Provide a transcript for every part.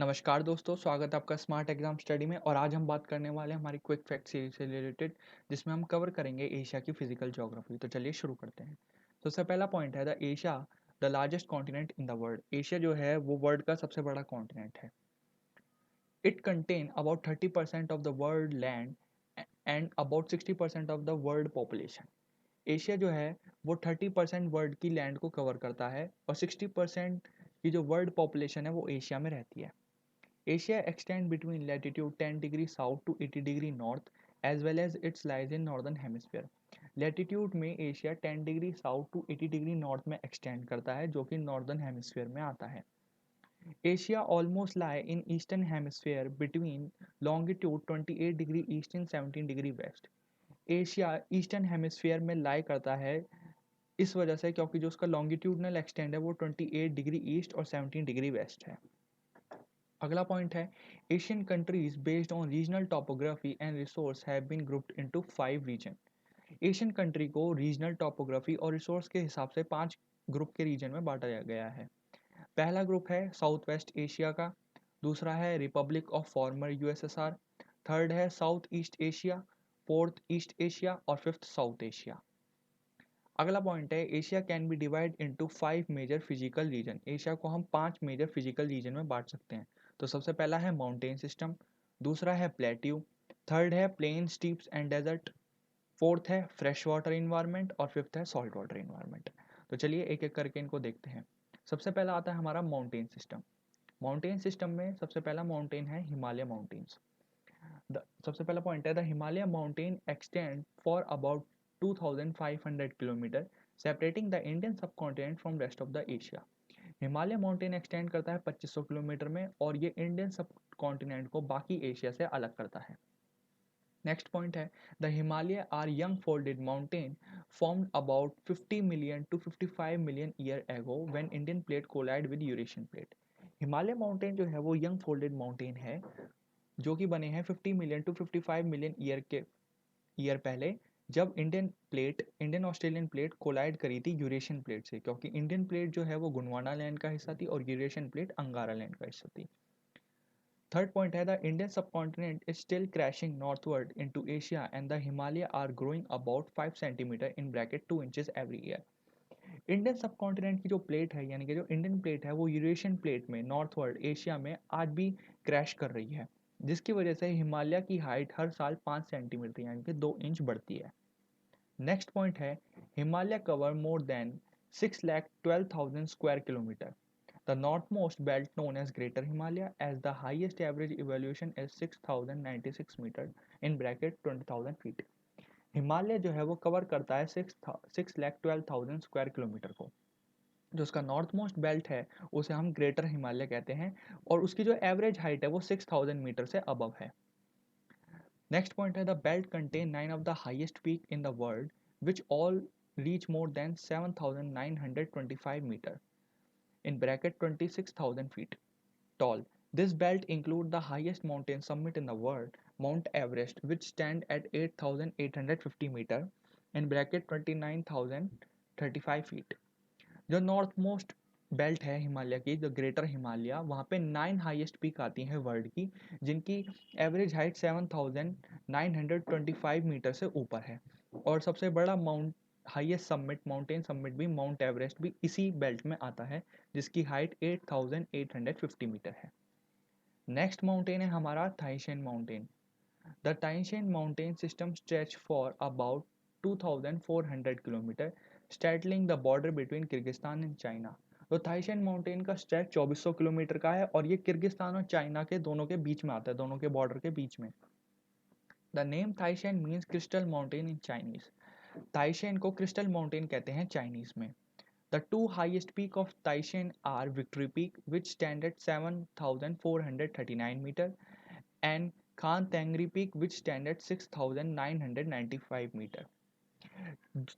नमस्कार दोस्तों, स्वागत है आपका स्मार्ट एग्जाम स्टडी में। और आज हम बात करने वाले हैं हमारी क्विक फैक्ट सीरीज से रिलेटेड, जिसमें हम कवर करेंगे एशिया की फिजिकल ज्योग्राफी। तो चलिए शुरू करते हैं। तो सबसे पहला पॉइंट है the Asia the largest continent in the world. Asia जो है वो वर्ल्ड का सबसे बड़ा कॉन्टिनेंट है। It contain about 30% of the world land and about 60% of the world population. Asia जो है वो 30% वर्ल्ड की लैंड को कवर करता है और 60% की जो वर्ल्ड पॉपुलेशन है वो एशिया में रहती है। Asia extends between latitude 10 degree south to 80 degree north as well as its lies in northern hemisphere. Latitude में Asia 10 degree south to 80 degree north में एक्सटेंड करता है, जो कि नॉर्दर्न हेमिस्फीयर में आता है। Asia almost lie in eastern hemisphere between longitude 28 degree east and 17 degree west. Asia eastern hemisphere में लाई करता है इस वजह से क्योंकि जो उसका लॉन्गिट्यूडनल एक्सटेंड है वो 28 डिग्री ईस्ट और 17 डिग्री वेस्ट है। अगला पॉइंट है Asian countries based on regional topography and resource have been grouped into 5 region. Asian country को रीजनल टोपोग्राफी और रिसोर्स के हिसाब से 5 ग्रुप के रीजन में बांटा गया है। पहला ग्रुप है साउथ वेस्ट एशिया का, दूसरा है republic of former USSR, third है South East Asia, fourth East Asia और फिफ्थ साउथ एशिया। अगला पॉइंट है Asia can be divide into 5 major physical region. Asia को हम 5 मेजर फिजिकल रीजन में बांट सकते हैं। तो सबसे पहला है माउंटेन सिस्टम, दूसरा है प्लेट्यू, थर्ड है plane steps and desert, fourth है फ्रेश वाटर इन्वायरमेंट और फिफ्थ है सॉल्ट वाटर इन्वायरमेंट। तो चलिए एक एक करके इनको देखते हैं। सबसे पहला आता है हमारा माउंटेन सिस्टम। माउंटेन सिस्टम में सबसे पहला माउंटेन है हिमालय माउंटेन्स। सबसे पहला पॉइंट है the Himalaya mountain extend for about 2500 kilometre separating the Indian subcontinent from rest of the Asia. Himalaya mountain extend करता है 2500 किलोमीटर में और ये इंडियन सब कॉन्टिनेंट को बाकी एशिया से अलग करता है। नेक्स्ट पॉइंट है the Himalaya are young folded mountain formed about 50 million to 55 million year ago when Indian plate collide with Eurasian plate. Himalaya mountain जो है वो यंग फोल्डेड माउंटेन है जो कि बने हैं 50 मिलियन टू 55 मिलियन ईयर पहले, जब इंडियन ऑस्ट्रेलियन प्लेट कोलाइड करी थी यूरेशियन प्लेट से, क्योंकि इंडियन प्लेट जो है वो गोंडवाना लैंड का हिस्सा थी और यूरेशियन प्लेट अंगारा लैंड का हिस्सा थी। थर्ड पॉइंट है the Indian subcontinent is still crashing northward into Asia and the Himalaya are growing about 5 centimeter in bracket 2 inches every year. Indian subcontinent की जो प्लेट है यानी कि जो इंडियन प्लेट है वो यूरेशियन प्लेट में नॉर्थवर्ड एशिया में आज भी क्रैश कर रही है, जिसकी वजह से हिमालय की हाइट हर साल 5 सेंटीमीटर यानी कि 2 इंच बढ़ती है। नेक्स्ट पॉइंट है Himalaya cover more than 6,12,000 square kilometre. The northmost belt known as greater Himalaya as the highest average evolution is 6,096 metre in bracket 20,000 feet. Himalaya जो है वो कवर करता है 6,12,000 स्क्वायर किलोमीटर को। जो उसका नॉर्थ मोस्ट बेल्ट है उसे हम ग्रेटर हिमालय कहते हैं और उसकी जो एवरेज हाइट है वो 6,000 मीटर से अबव है। नेक्स्ट पॉइंट है the belt contain 9 of the highest peak in the world which all reach more than 7,925 meter in bracket 26,000 feet tall. This belt includes the highest mountain summit in the world, Mount Everest, which stand at 8,850 meter in bracket 29,035 feet. जो north most belt है हिमालय की, जो greater Himalaya, वहाँ पे 9 highest peak आती हैं world की, जिनकी एवरेज हाइट 7,925 मीटर से ऊपर है। और सबसे बड़ा हाईएस्ट समिट माउंटेन समिट भी माउंट एवरेस्ट भी इसी बेल्ट में आता है, जिसकी हाइट 8,850 मीटर है। नेक्स्ट माउंटेन है हमारा Tian Shan mountain. The Tian Shan mountain system stretch for about 2,400 kilometre straddling the border between Kyrgyzstan and China. तो थाईशेन माउंटेन का स्ट्रेच 2400 किलोमीटर का है और ये किर्गिस्तान और चाइना के दोनों के बीच में आता है, दोनों के बॉर्डर के बीच में। The name Tian Shan means crystal mountain in Chinese. Tian Shan को क्रिस्टल माउंटेन कहते हैं चाइनीज में। The two highest peak of Tian Shan are Victory peak which stand at 7,439 metre and Khan Tengri peak which stand at 6,995 metre.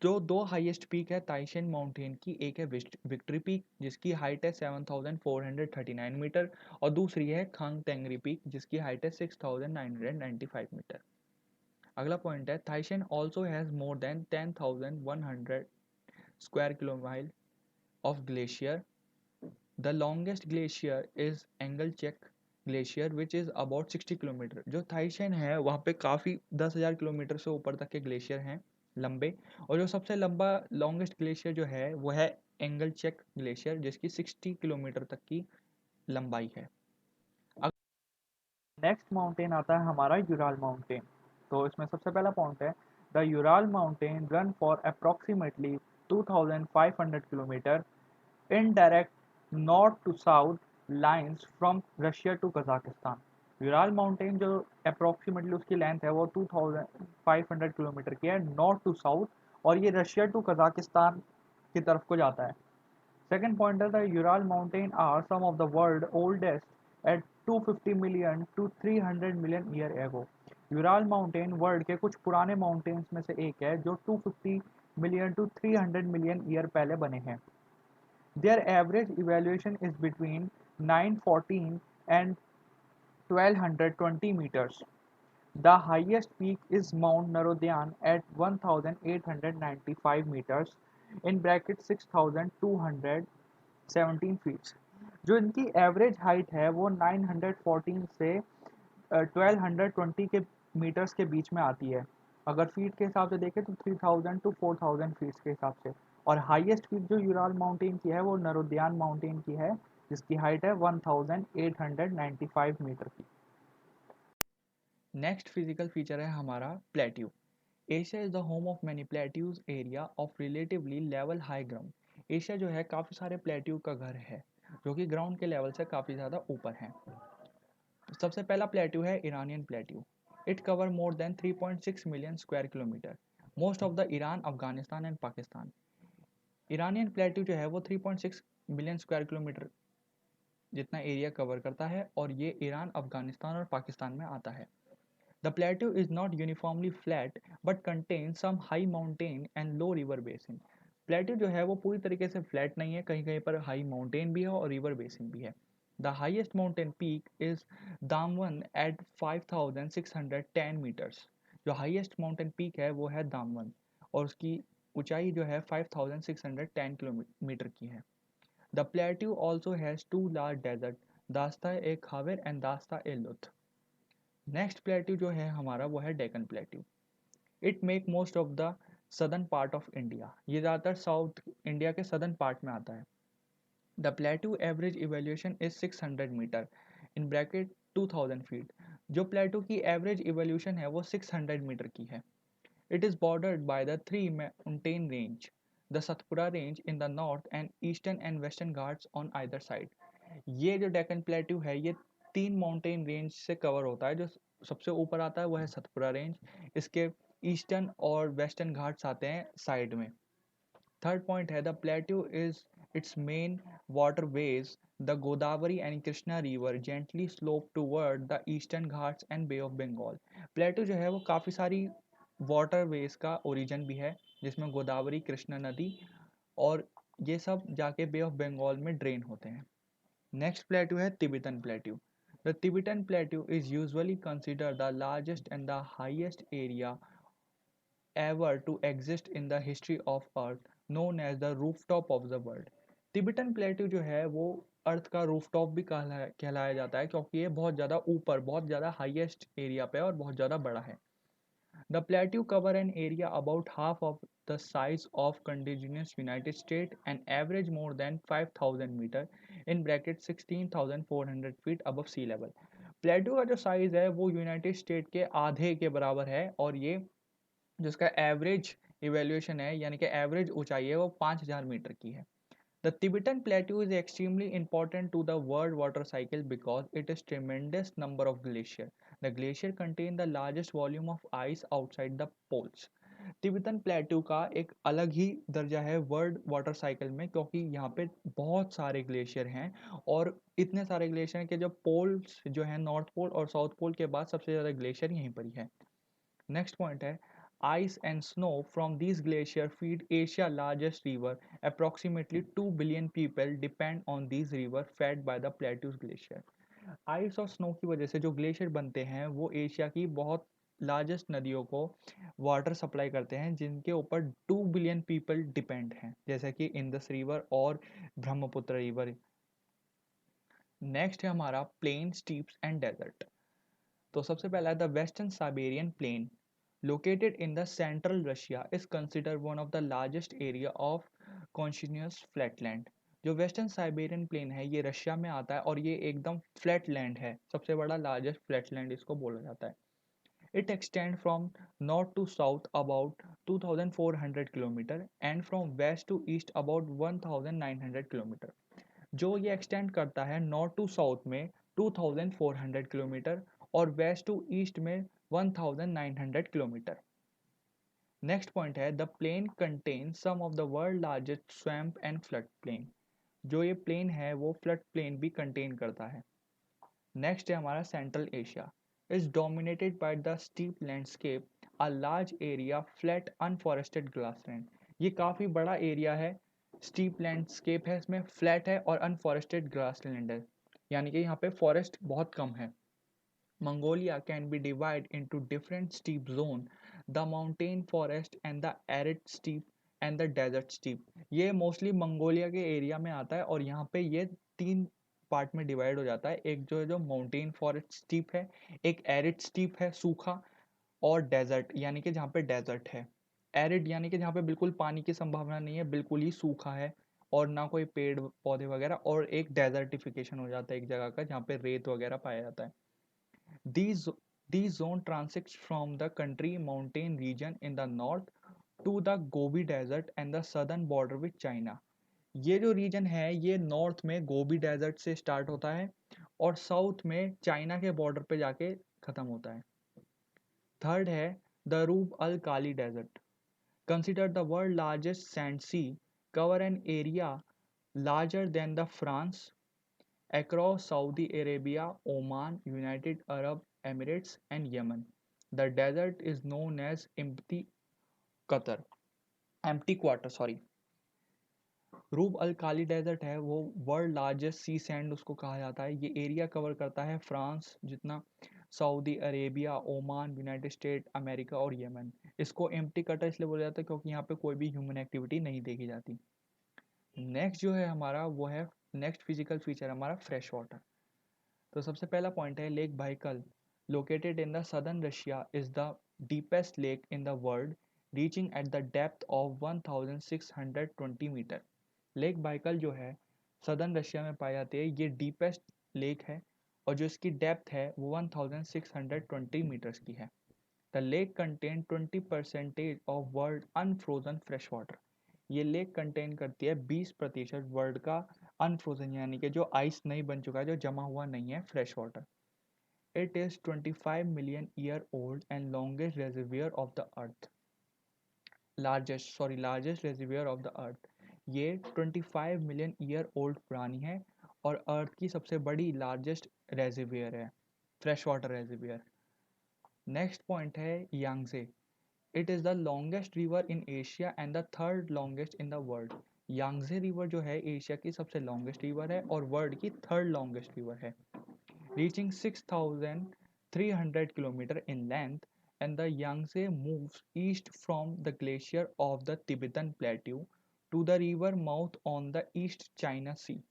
जो दो highest peak है ताइशेन mountain की, एक है विक्ट्री पीक जिसकी हाइट है 7,439 मीटर और दूसरी है खांग तेंगरी पीक जिसकी हाइट है 6,995 मीटर। अगला पॉइंट है Tian Shan also has more than 10,100 square kilometer of glacier. The longest glacier is Engelchek glacier which is about 60 kilometre. जो थाइशेन है वहाँ पे काफ़ी 10,000 किलोमीटर से ऊपर तक के ग्लेशियर हैं लंबे। और जो सबसे लंबा लॉन्गेस्ट ग्लेशियर जो है वो है एंगलचेक ग्लेशियर, जिसकी 60 किलोमीटर तक की लंबाई है। नेक्स्ट माउंटेन आता है हमारा यूराल माउंटेन। तो इसमें सबसे पहला पॉइंट है, the Ural mountain run for approximately 2500 kilometer in direct north to south lines from Russia to Kazakhstan. Ural mountain जो अप्रोक्सीमेटली उसकी लेंथ है वो 2500 किलोमीटर की है नॉर्थ टू साउथ, और ये रशिया टू कजाकिस्तान की तरफ को जाता है। Second point is the Ural Mountain are some of the world oldest at 250 million to 300 million year ago। Ural mountain world के कुछ पुराने माउंटेन्स में से एक है जो 250 मिलियन टू 300 मिलियन ईयर पहले बने हैं। Their average elevation is between 914 and 1220 meters. The highest peak is Mount Narodyan at 1895 meters in bracket 6217 feet। जो इनकी एवरेज हाइट है वो 914 से 1220 के मीटर्स के बीच में आती है। अगर फीट के हिसाब से देखें तो 3000 टू 4000 फीट के हिसाब से। और हाईएस्ट पीक जो यूराल माउंटेन की है वो नरोदियान माउंटेन की है, जिसकी हाइट है 1895 मीटर की। नेक्स्ट फिजिकल फीचर है हमारा plateau. Asia is the home of many plateaus area of relatively level high ground. Asia जो है काफ़ी सारे प्लेट्यू का घर है जो कि ग्राउंड के लेवल से काफ़ी ज़्यादा ऊपर है। सबसे पहला प्लेट्यू है Iranian plateau. It cover more then 3.6 million square kilometre, most of the Iran, Afghanistan and Pakistan. Iranian plateau जो है वो 3.6 मिलियन स्क्वायर किलोमीटर जितना एरिया कवर करता है, और ये ईरान, अफगानिस्तान और पाकिस्तान में आता है। The plateau is not uniformly flat but contains some high mountain and low river basin. Plateau जो है वो पूरी तरीके से फ्लैट नहीं है, कहीं कहीं पर हाई माउंटेन भी है और रिवर बेसिन भी है। The highest mountain peak is Damavand at 5610 metres. जो हाइएस्ट माउंटेन पीक है वो है दामवन, और उसकी ऊंचाई जो है 5610 किलोमीटर की है। The plateau also has two large desert, Dastaan A खाविर and दास्ता ए लुत्फ। नेक्स्ट प्लेट्यू जो है हमारा वो है Deccan plateau. It make most of the southern part of India. ये ज़्यादातर साउथ इंडिया के सदर्न पार्ट में आता है। The plateau average evolution is 600 meter in bracket 2000 feet. जो प्लेट्यू की एवरेज इवेल्यूशन है वो 600 मीटर की है। It is bordered by the 3 mountain range, the Satpura range in the north and eastern and western Ghats on either side. ये जो Deccan plateau है ये 3 माउंटेन रेंज से कवर होता है। जो सबसे ऊपर आता है वो है सतपुरा रेंज, इसके ईस्टर्न और वेस्टर्न घाट्स आते हैं साइड में। थर्ड पॉइंट है, the plateau is its main waterways the Godavari and Krishna river gently slope toward the eastern Ghats and bay of Bengal. Plateau जो है वो काफ़ी सारी वाटर वेज का ओरिजिन भी है, जिसमें गोदावरी, कृष्णा नदी और ये सब जाके बे ऑफ बंगाल में ड्रेन होते हैं। नेक्स्ट प्लेट्यू है Tibetan plateau. The Tibetan plateau is usually considered the largest and the highest area ever to exist in the history of earth, known as the rooftop of the world। Tibetan plateau जो है वो अर्थ का rooftop भी कहलाया जाता है, क्योंकि ये बहुत ज़्यादा ऊपर, बहुत ज़्यादा हाईएस्ट एरिया पे और बहुत ज़्यादा बड़ा है। The plateau cover an area about half of the size of contiguous United States and average more than 5,000 meter in bracket 16,400 feet above sea level। प्लेटू का जो साइज है वो यूनाइटेड स्टेट के आधे के बराबर है, और ये जिसका एवरेज इवेल्यूएशन है यानी कि एवरेज ऊंचाई है वो 5000 मीटर की है। The Tibetan Plateau is extremely important to the world water cycle because it is tremendous number of glacier. The glacier contain the largest volume of ice outside the poles। Tibetan plateau का एक अलग ही दर्जा है world water cycle में, क्योंकि यहाँ पे बहुत सारे ग्लेशियर हैं, और इतने सारे ग्लेशियर हैं कि जो पोल्स जो है नॉर्थ पोल और साउथ पोल के बाद सबसे ज़्यादा ग्लेशियर यहीं पर ही है। नेक्स्ट पॉइंट है, ice and snow from these glaciers feed Asia's largest river। Approximately 2 billion people depend on these rivers fed by the Plateau's glacier। Ice और स्नो की वजह से जो ग्लेशियर बनते हैं वो एशिया की बहुत लार्जेस्ट नदियों को वाटर सप्लाई करते हैं, जिनके ऊपर 2 बिलियन पीपल डिपेंड हैं, जैसे कि इंदस रिवर और ब्रह्मपुत्र रिवर। नेक्स्ट है हमारा प्लेन, स्टीप्स एंड डेजर्ट। तो सबसे पहला है the western Siberian plain located in the central Russia is considered one of the largest area of continuous flatland। जो वेस्टर्न साइबेरियन प्लेन है ये रशिया में आता है और ये एकदम फ्लैट लैंड है, सबसे बड़ा लार्जेस्ट फ्लैट लैंड इसको बोला जाता है। It extend from north to south about 2400 kilometer and from west to east about 1900 kilometer. जो ये एक्सटेंड करता है नॉर्थ टू साउथ में 2400 किलोमीटर और वेस्ट टू ईस्ट में 1900 किलोमीटर। नेक्स्ट पॉइंट है the plain contain some of the world largest swamp and flood plain. जो ये प्लेन है वो फ्लड प्लेन भी कंटेन करता है। नेक्स्ट है हमारा Central Asia is dominated by the steppe landscape a large area flat unforested grassland. ये काफ़ी बड़ा एरिया है, स्टीप लैंडस्केप है, इसमें फ्लैट है और अनफॉरेस्टेड ग्रासलैंड है, यानी कि यहाँ पे फॉरेस्ट बहुत कम है। Mongolia can be divided into different steppe zone, the mountain forest and the arid steppe and the desert steppe। ये मोस्टली मंगोलिया के एरिया में आता है और यहाँ पे ये तीन पार्ट में डिवाइड हो जाता है। एक जो है जो माउंटेन फॉरेस्ट स्टीप है, एक एरिड स्टीप है सूखा, और डेजर्ट यानी कि जहाँ पे डेजर्ट है। एरिड यानी कि जहाँ पे बिल्कुल पानी की संभावना नहीं है, बिल्कुल ही सूखा है और ना कोई पेड़ पौधे वगैरह, और एक डेजर्टिफिकेशन हो जाता है एक जगह का जहाँ पे रेत वगैरह पाया जाता है। These, these zone transits from the country mountain region in the north to the Gobi Desert and the southern border with China। ये जो रीजन है ये नॉर्थ में गोबी डेजर्ट से स्टार्ट होता है और साउथ में चाइना के बॉर्डर पे जाके खत्म होता है। थर्ड है the Rub al Khali desert, consider the world largest sand sea, cover an area larger than the France across Saudi Arabia, Oman, United Arab Emirates and Yemen. The desert is known as Qatar, empty quarter sorry। रूब al Khali desert है वो world largest सी sand उसको कहा जाता है। ये area cover करता है France जितना, Saudi Arabia, Oman, United state America और यमन। इसको एम्प्टी कटर इसलिए बोला जाता है क्योंकि यहाँ पे कोई भी ह्यूमन एक्टिविटी नहीं देखी जाती। नेक्स्ट जो है हमारा वो है, नेक्स्ट फिजिकल फीचर हमारा फ्रेश वाटर। तो सबसे पहला पॉइंट है lake Baikal located in the southern Russia is the deepest lake in the world reaching at the depth of 1620 meter. Lake Baikal जो है सदर्न रशिया में पाई जाती है, ये डीपेस्ट लेक है और जो इसकी डेप्थ है वो 1620 मीटर्स की है। The lake contain 20% of world unfrozen fresh water. ये लेक कंटेन करती है 20% वर्ल्ड का अनफ्रोजन यानी कि जो आइस नहीं बन चुका है, जो जमा हुआ नहीं है fresh water. It is 25 million year old and longest reservoir of the earth. Largest reservoir of the earth. ये 25 मिलियन ईयर ओल्ड पुरानी है और अर्थ की सबसे बड़ी लार्जेस्ट रेजर्वियर है, फ्रेश वाटर रेजर्वियर। नेक्स्ट पॉइंट है Yangtze. It is the longest river in Asia and the third longest in the world. Yangtze river जो है एशिया की सबसे लॉन्गेस्ट रिवर है और वर्ल्ड की थर्ड लॉन्गेस्ट रिवर है, reaching 6300 kilometer in length. And the Yangtze moves east from the glacier of the Tibetan plateau to the river mouth on the East China sea.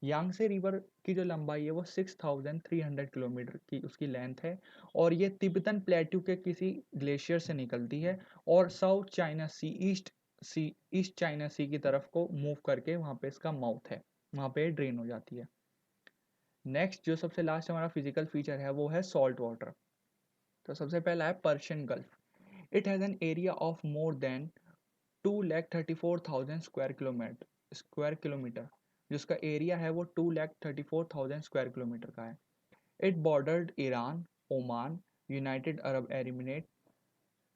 Yangtze river की जो लंबाई है वो 6300 kilometre की उसकी length है और ये तिब्बतन प्लेट्यू के किसी ग्लेशियर से निकलती है और साउथ चाइना सी ईस्ट चाइना सी की तरफ को मूव करके वहाँ पे इसका माउथ है, वहाँ पे ड्रेन हो जाती है। नेक्स्ट जो सबसे लास्ट हमारा फिजिकल फीचर है वो है सॉल्ट वाटर। तो सबसे पहला है Persian Gulf. It has an area of more than 2,34,000 square kilometer. जिसका एरिया है वो 2,34,000 स्क्वायर किलोमीटर का है। It bordered Iran, Oman, United Arab Emirate,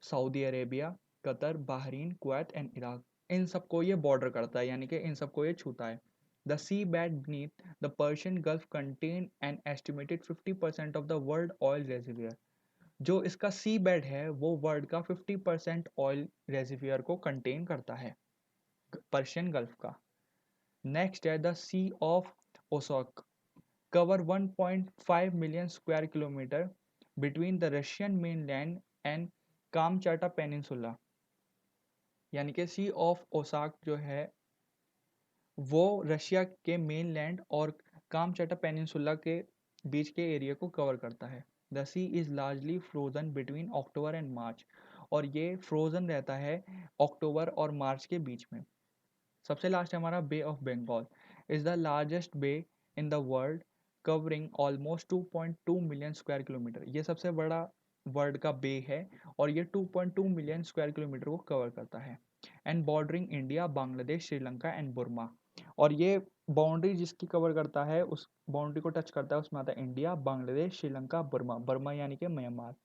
Saudi Arabia, Qatar, Bahrain, Kuwait and Iraq. इन सबको ये बॉर्डर करता है यानी कि इन सबको ये छूता है। The sea bed beneath the Persian Gulf contain an estimated 50% of the world oil reservoir. जो इसका सी बेड है वो वर्ल्ड का 50% ऑयल रेजर्वियर को कंटेन करता है, पर्शियन गल्फ का। नेक्स्ट है the sea of Okhotsk, cover 1.5 million square kilometer between the Russian mainland and Kamchatka Peninsula। यानी कि सी ऑफ ओसाक जो है वो रशिया के मेनलैंड और कामचटा पेनिनसुला के बीच के एरिया को कवर करता है। The sea is largely frozen between October and March, और ये फ्रोजन रहता है अक्टूबर और मार्च के बीच में। सबसे लास्ट है हमारा Bay of Bengal, is the largest bay in the world, covering almost 2.2 million square kilometer. ये सबसे बड़ा वर्ल्ड का बे है और ये 2.2 मिलियन स्क्वायर किलोमीटर को कवर करता है। And bordering India, Bangladesh, Sri Lanka and Burma. और ये बाउंड्री जिसकी कवर करता है, उस बाउंड्री को टच करता है, उसमें आता है India, Bangladesh, Sri Lanka, Burma. Burma यानी कि Myanmar.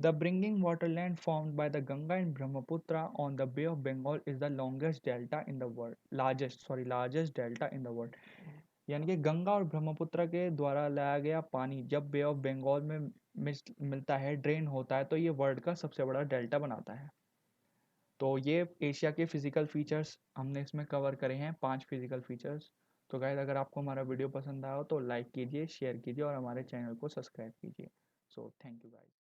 The bringing waterland formed by the Ganga and Brahmaputra on the Bay of Bengal is the longest delta in the world, largest delta in the world। यानी कि गंगा और ब्रह्मपुत्र के द्वारा लाया गया पानी जब बे ऑफ बंगाल में मिलता है, ड्रेन होता है, तो ये वर्ल्ड का सबसे बड़ा डेल्टा बनाता है। तो ये एशिया के फिजिकल फीचर्स हमने इसमें कवर करे हैं, 5 फिजिकल फीचर्स। तो गाइस, अगर आपको हमारा वीडियो पसंद आया हो तो लाइक कीजिए, शेयर कीजिए और हमारे चैनल को सब्सक्राइब कीजिए। So thank you guys.